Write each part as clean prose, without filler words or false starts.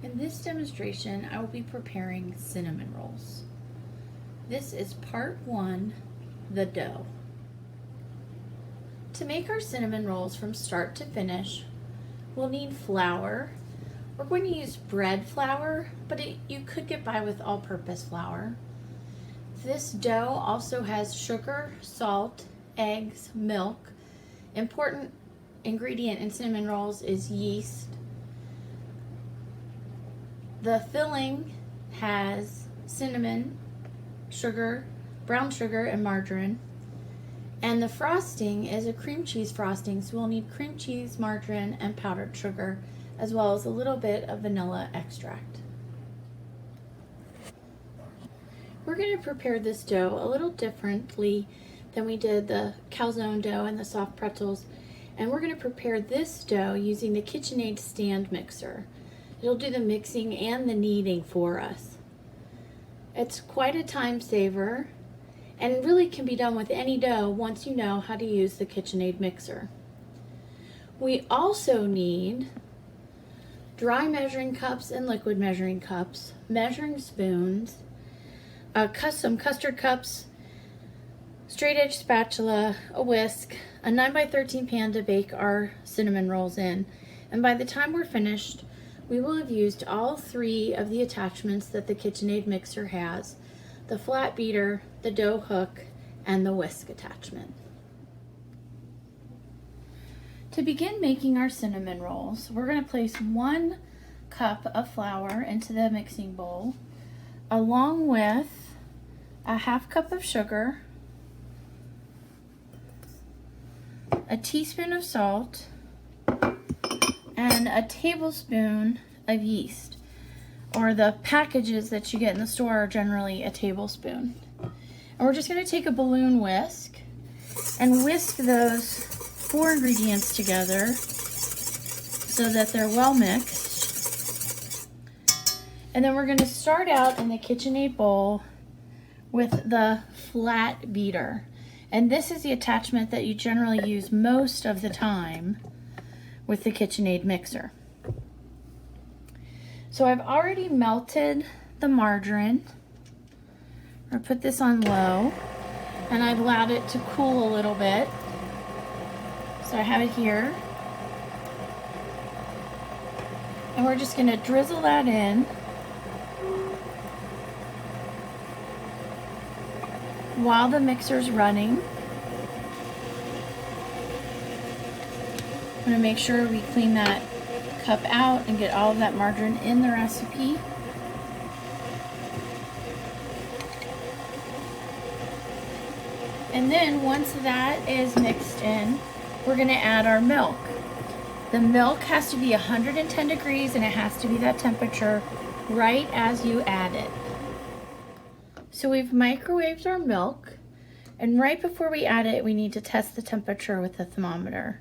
In this demonstration, I will be preparing cinnamon rolls. This is part 1, the dough. To make our cinnamon rolls from start to finish, we'll need flour. We're going to use bread flour, but you could get by with all-purpose flour. This dough also has sugar, salt, eggs, milk. Important ingredient in cinnamon rolls is yeast. The filling has cinnamon, sugar, brown sugar, and margarine. And the frosting is a cream cheese frosting, so we'll need cream cheese, margarine, and powdered sugar, as well as a little bit of vanilla extract. We're going to prepare this dough a little differently than we did the calzone dough and the soft pretzels. And we're going to prepare this dough using the KitchenAid stand mixer. It'll do the mixing and the kneading for us. It's quite a time saver and really can be done with any dough once you know how to use the KitchenAid mixer. We also need dry measuring cups and liquid measuring cups, measuring spoons, some custard cups, straight edge spatula, a whisk, a 9x13 pan to bake our cinnamon rolls in. And by the time we're finished, we will have used all 3 of the attachments that the KitchenAid mixer has: the flat beater, the dough hook, and the whisk attachment. To begin making our cinnamon rolls, we're going to place 1 cup of flour into the mixing bowl, along with a ½ cup of sugar, a teaspoon of salt, and a tablespoon of yeast, or the packages that you get in the store are generally a tablespoon. And we're just going to take a balloon whisk and whisk those 4 ingredients together so that they're well mixed. And then we're going to start out in the KitchenAid bowl with the flat beater. And this is the attachment that you generally use most of the time with the KitchenAid mixer. So I've already melted the margarine. I'll put this on low, and I've allowed it to cool a little bit. So I have it here. And we're just going to drizzle that in while the mixer's running. I'm going to make sure we clean that cup out and get all of that margarine in the recipe. And then once that is mixed in, we're going to add our milk. The milk has to be 110 degrees and it has to be that temperature right as you add it. So we've microwaved our milk, and right before we add it, we need to test the temperature with the thermometer.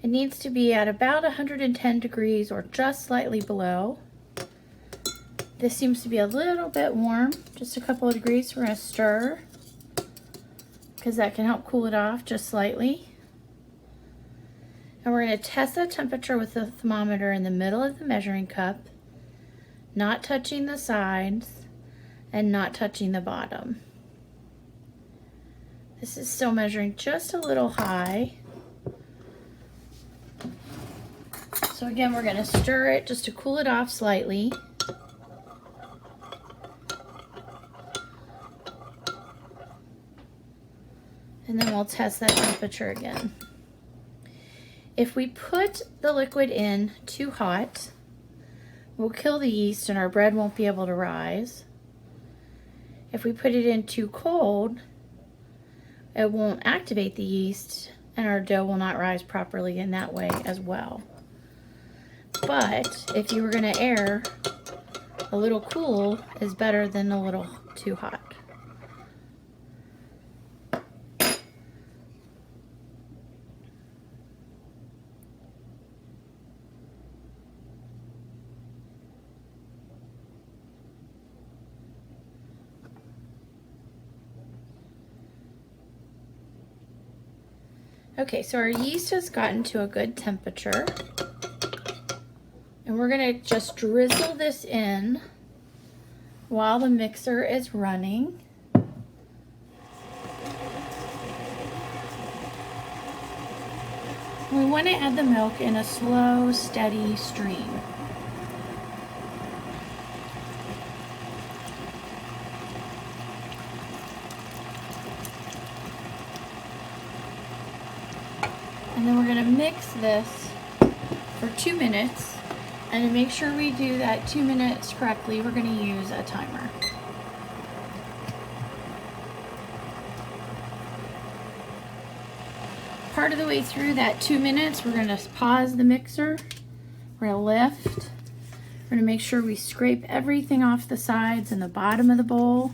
It needs to be at about 110 degrees or just slightly below. This seems to be a little bit warm, just a couple of degrees. We're going to stir because that can help cool it off just slightly. And we're going to test that temperature with the thermometer in the middle of the measuring cup, not touching the sides and not touching the bottom. This is still measuring just a little high. So again, we're going to stir it just to cool it off slightly. And then we'll test that temperature again. If we put the liquid in too hot, we'll kill the yeast and our bread won't be able to rise. If we put it in too cold, it won't activate the yeast and our dough will not rise properly in that way as well. But if you were going to err, a little cool is better than a little too hot. Okay, so our yeast has gotten to a good temperature. And we're gonna just drizzle this in while the mixer is running. We want to add the milk in a slow, steady stream. And then we're going to mix this for 2 minutes. And to make sure we do that 2 minutes correctly, we're going to use a timer. Part of the way through that 2 minutes, we're going to pause the mixer. We're going to lift. We're going to make sure we scrape everything off the sides and the bottom of the bowl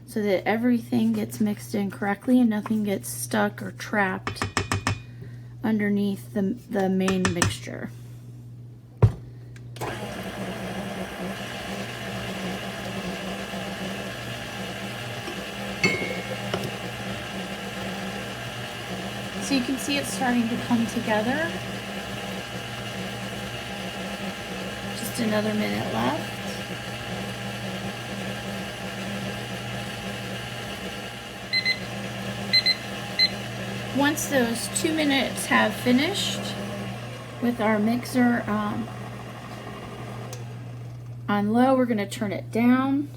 so that everything gets mixed in correctly and nothing gets stuck or trapped underneath the main mixture. So you can see it's starting to come together. Just another minute left. Once those 2 minutes have finished with our mixer on low, we're going to turn it down.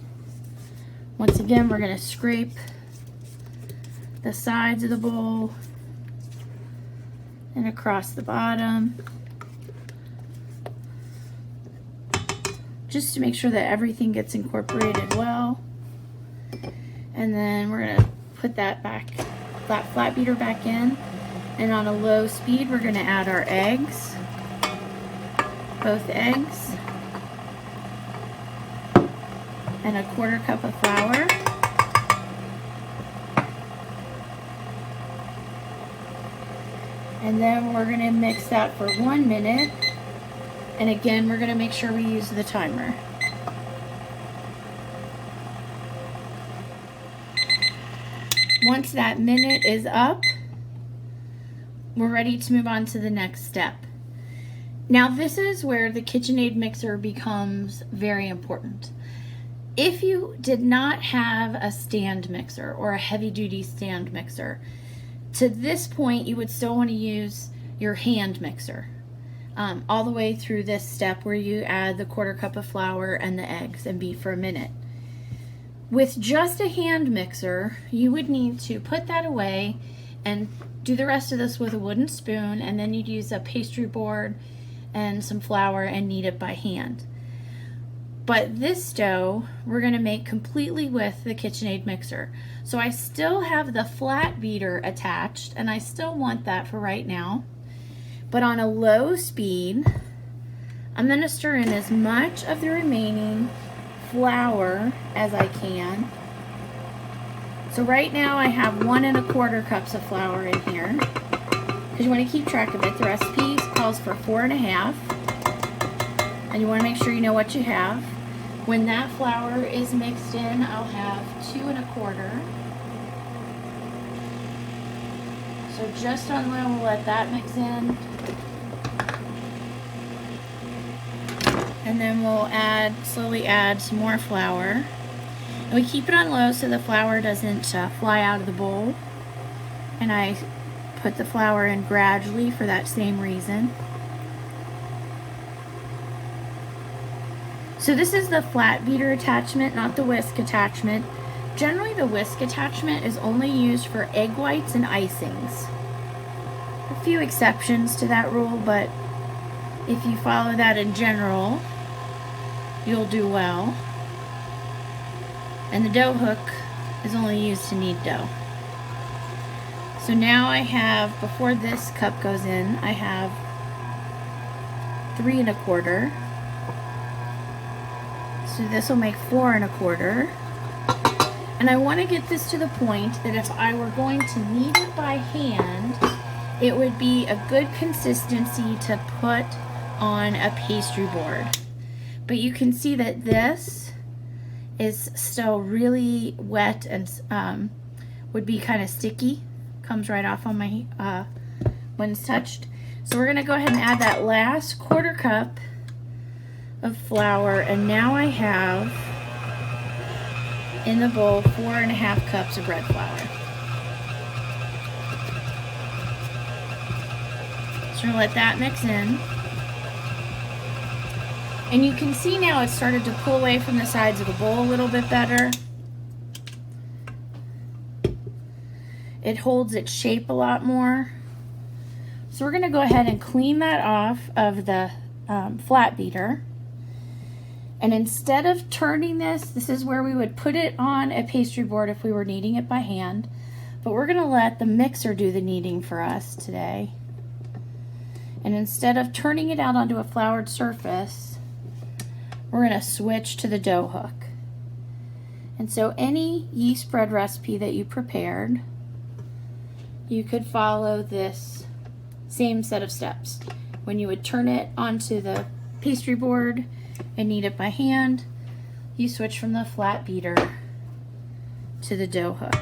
Once again, we're going to scrape the sides of the bowl and across the bottom, just to make sure that everything gets incorporated well. And then we're gonna put that flat beater back in, and on a low speed we're gonna add our eggs, both eggs, and a 1/4 cup of flour. And then we're going to mix that for 1 minute. And again, we're going to make sure we use the timer. Once that minute is up, we're ready to move on to the next step. Now this is where the KitchenAid mixer becomes very important. If you did not have a stand mixer or a heavy-duty stand mixer, to this point, you would still want to use your hand mixer all the way through this step where you add the 1/4 cup of flour and the eggs and beat for a minute. With just a hand mixer, you would need to put that away and do the rest of this with a wooden spoon, and then you'd use a pastry board and some flour and knead it by hand. But this dough we're going to make completely with the KitchenAid mixer. So I still have the flat beater attached, and I still want that for right now. But on a low speed, I'm going to stir in as much of the remaining flour as I can. So right now I have 1 1/4 cups of flour in here, because you want to keep track of it. The recipe calls for 4 1/2, and you want to make sure you know what you have. When that flour is mixed in, I'll have 2 1/4. So just on low, we'll let that mix in. And then we'll slowly add some more flour. And we keep it on low so the flour doesn't fly out of the bowl. And I put the flour in gradually for that same reason. So this is the flat beater attachment, not the whisk attachment. Generally the whisk attachment is only used for egg whites and icings. A few exceptions to that rule, but if you follow that in general, you'll do well. And the dough hook is only used to knead dough. So now I have, before this cup goes in, I have 3 1/4. So this will make 4 1/4. And I want to get this to the point that if I were going to knead it by hand, it would be a good consistency to put on a pastry board. But you can see that this is still really wet and would be kind of sticky. Comes right off on my when it's touched. So we're going to go ahead and add that last 1/4 cup of flour, and now I have in the bowl 4.5 cups of bread flour. So I'm gonna let that mix in. And you can see now it's started to pull away from the sides of the bowl a little bit better. It holds its shape a lot more. So we're gonna go ahead and clean that off of the flat beater. And instead of turning this is where we would put it on a pastry board if we were kneading it by hand. But we're gonna let the mixer do the kneading for us today. And instead of turning it out onto a floured surface, we're gonna switch to the dough hook. And so any yeast bread recipe that you prepared, you could follow this same set of steps. When you would turn it onto the pastry board and knead it by hand, you switch from the flat beater to the dough hook.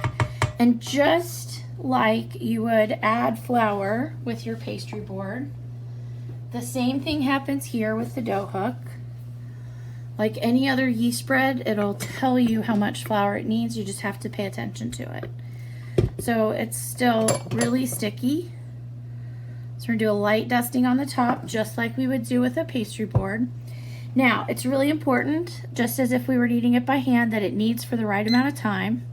And just like you would add flour with your pastry board, the same thing happens here with the dough hook. Like any other yeast bread, it'll tell you how much flour it needs. You just have to pay attention to it. So it's still really sticky. So we're gonna do a light dusting on the top, just like we would do with a pastry board. Now, it's really important, just as if we were kneading it by hand, that it kneads for the right amount of time.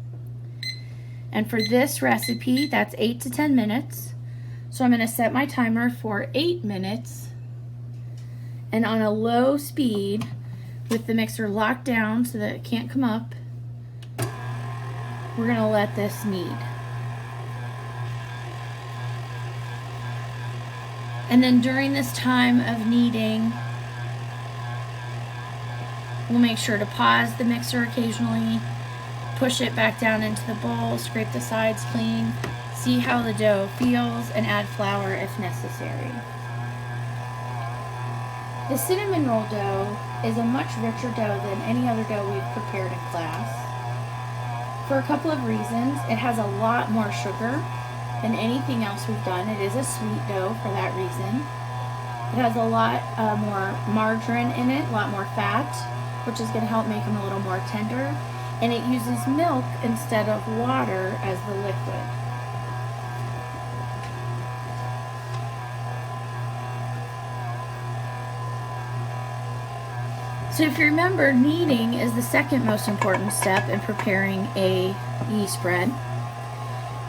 And for this recipe, that's 8 to 10 minutes. So I'm gonna set my timer for 8 minutes. And on a low speed, with the mixer locked down so that it can't come up, we're gonna let this knead. And then during this time of kneading, we'll make sure to pause the mixer occasionally, push it back down into the bowl, scrape the sides clean, see how the dough feels, and add flour if necessary. The cinnamon roll dough is a much richer dough than any other dough we've prepared in class. For a couple of reasons. It has a lot more sugar than anything else we've done. It is a sweet dough for that reason. It has a lot more margarine in it, a lot more fat, which is going to help make them a little more tender. And it uses milk instead of water as the liquid. So if you remember, kneading is the second most important step in preparing a yeast bread.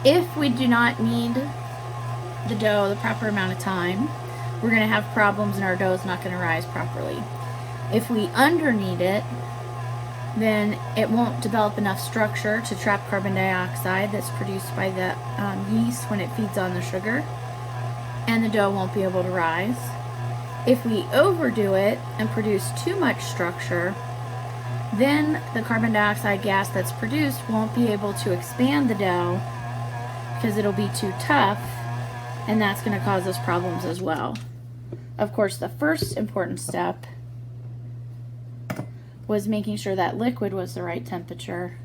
If we do not knead the dough the proper amount of time, we're going to have problems and our dough is not going to rise properly. If we under-knead it, then it won't develop enough structure to trap carbon dioxide that's produced by the yeast when it feeds on the sugar, and the dough won't be able to rise. If we overdo it and produce too much structure, then the carbon dioxide gas that's produced won't be able to expand the dough because it'll be too tough, and that's going to cause us problems as well. Of course, the first important step was making sure that liquid was the right temperature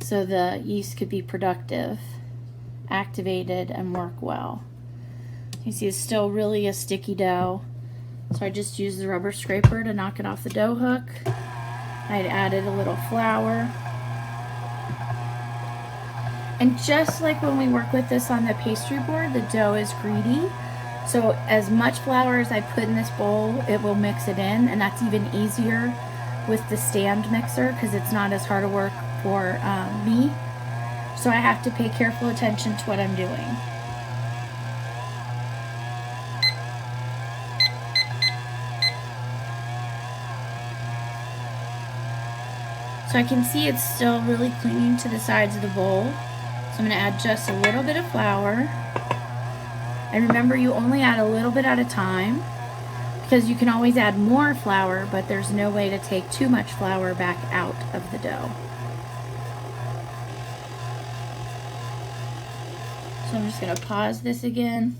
so the yeast could be productive, activated, and work well. You see it's still really a sticky dough, so I just used the rubber scraper to knock it off the dough hook. I'd added a little flour. And just like when we work with this on the pastry board, the dough is greedy. So as much flour as I put in this bowl, it will mix it in, and that's even easier with the stand mixer because it's not as hard a work for me. So I have to pay careful attention to what I'm doing. So I can see it's still really clinging to the sides of the bowl. So I'm going to add just a little bit of flour. And remember, you only add a little bit at a time because you can always add more flour, but there's no way to take too much flour back out of the dough. So I'm just going to pause this again,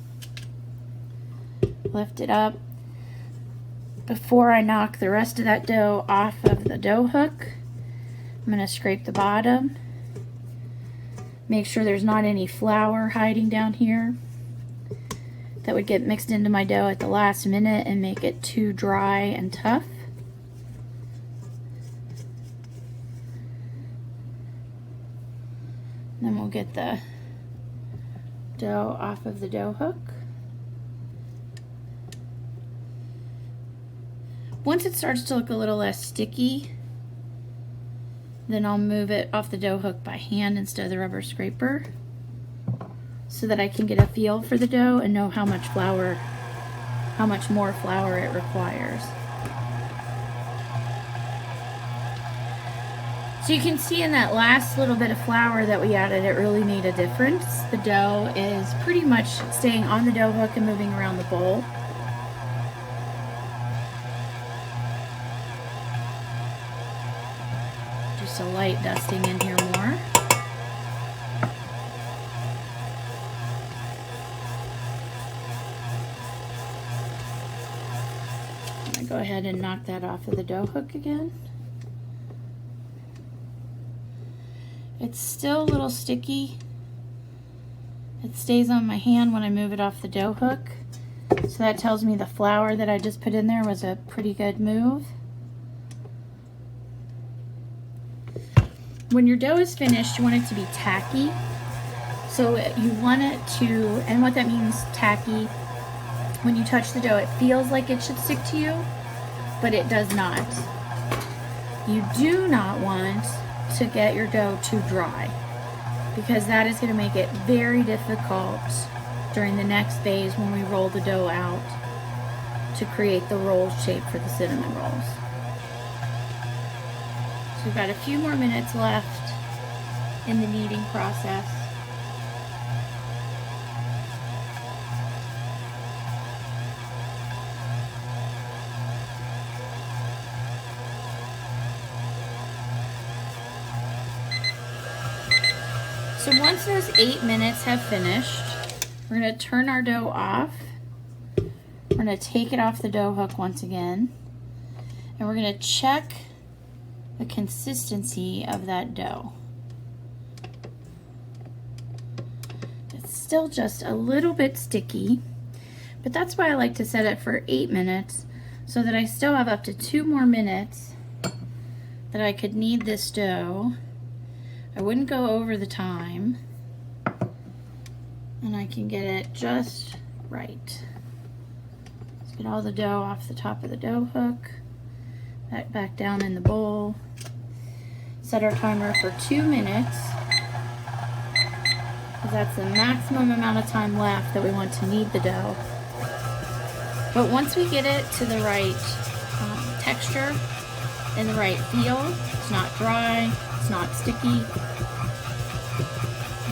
lift it up. Before I knock the rest of that dough off of the dough hook, I'm going to scrape the bottom, make sure there's not any flour hiding down here. that would get mixed into my dough at the last minute and make it too dry and tough. Then we'll get the dough off of the dough hook. Once it starts to look a little less sticky, then I'll move it off the dough hook by hand instead of the rubber scraper, so that I can get a feel for the dough and know how much more flour it requires. So you can see in that last little bit of flour that we added, it really made a difference. The dough is pretty much staying on the dough hook and moving around the bowl. Just a light dusting in here more. I'm gonna go ahead and knock that off of the dough hook again. It's still a little sticky. It stays on my hand when I move it off the dough hook. So that tells me the flour that I just put in there was a pretty good move. When your dough is finished, you want it to be tacky. So you want it to, and what that means, tacky, when you touch the dough, it feels like it should stick to you, but it does not. You do not want to get your dough too dry, because that is going to make it very difficult during the next phase when we roll the dough out to create the roll shape for the cinnamon rolls. So we've got a few more minutes left in the kneading process. So once those 8 minutes have finished, we're going to turn our dough off. We're going to take it off the dough hook once again, and we're going to check the consistency of that dough. It's still just a little bit sticky, but that's why I like to set it for 8 minutes, so that I still have up to 2 more minutes that I could knead this dough. I wouldn't go over the time, and I can get it just right. Let's get all the dough off the top of the dough hook, that back down in the bowl. Set our timer for 2 minutes, because that's the maximum amount of time left that we want to knead the dough. But once we get it to the right texture and the right feel, it's not dry, it's not sticky,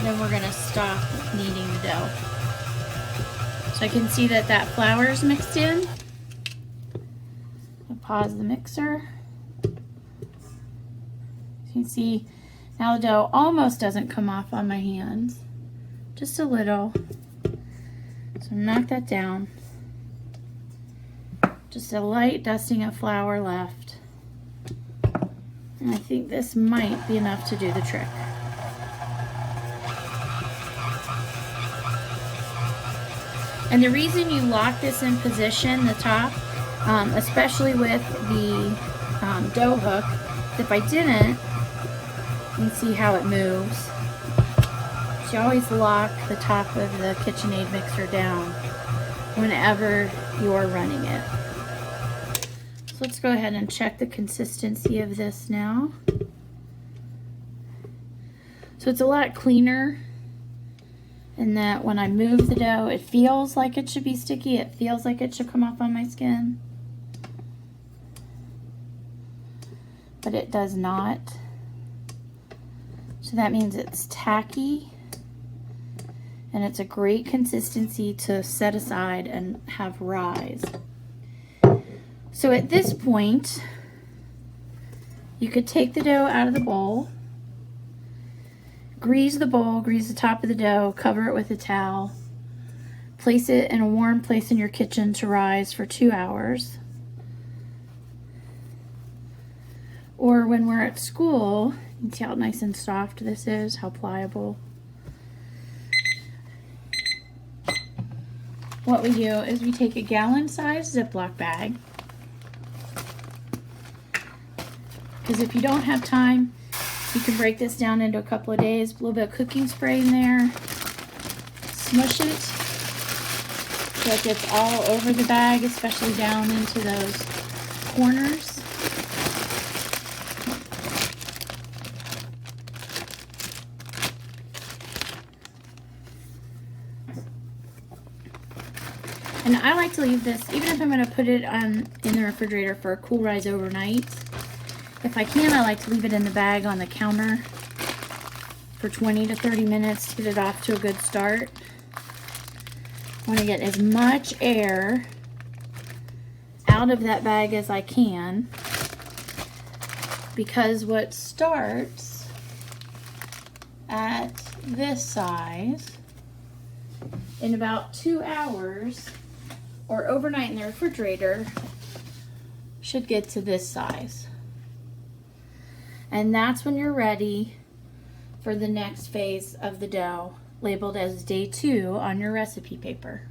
then we're going to stop kneading the dough. So I can see that that flour is mixed in. I'll pause the mixer. You can see now the dough almost doesn't come off on my hands, just a little. So knock that down. Just a light dusting of flour left. And I think this might be enough to do the trick. And the reason you lock this in position, the top, especially with the dough hook, if I didn't, you can see how it moves. So you always lock the top of the KitchenAid mixer down whenever you're running it. So let's go ahead and check the consistency of this now. So it's a lot cleaner in that when I move the dough, it feels like it should be sticky. It feels like it should come off on my skin. But it does not. So that means it's tacky, and it's a great consistency to set aside and have rise. So at this point, you could take the dough out of the bowl, grease the bowl, grease the top of the dough, cover it with a towel, place it in a warm place in your kitchen to rise for 2 hours. Or when we're at school, you can see how nice and soft this is, how pliable. what we do is we take a gallon-sized Ziploc bag, because if you don't have time, you can break this down into a couple of days. A little bit of cooking spray in there, smush it so it gets all over the bag, especially down into those corners. And I like to leave this, even if I'm going to put it in the refrigerator for a cool rise overnight. If I can, I like to leave it in the bag on the counter for 20 to 30 minutes to get it off to a good start. I want to get as much air out of that bag as I can, because what starts at this size in about 2 hours or overnight in the refrigerator should get to this size. And that's when you're ready for the next phase of the dough, labeled as day 2 on your recipe paper.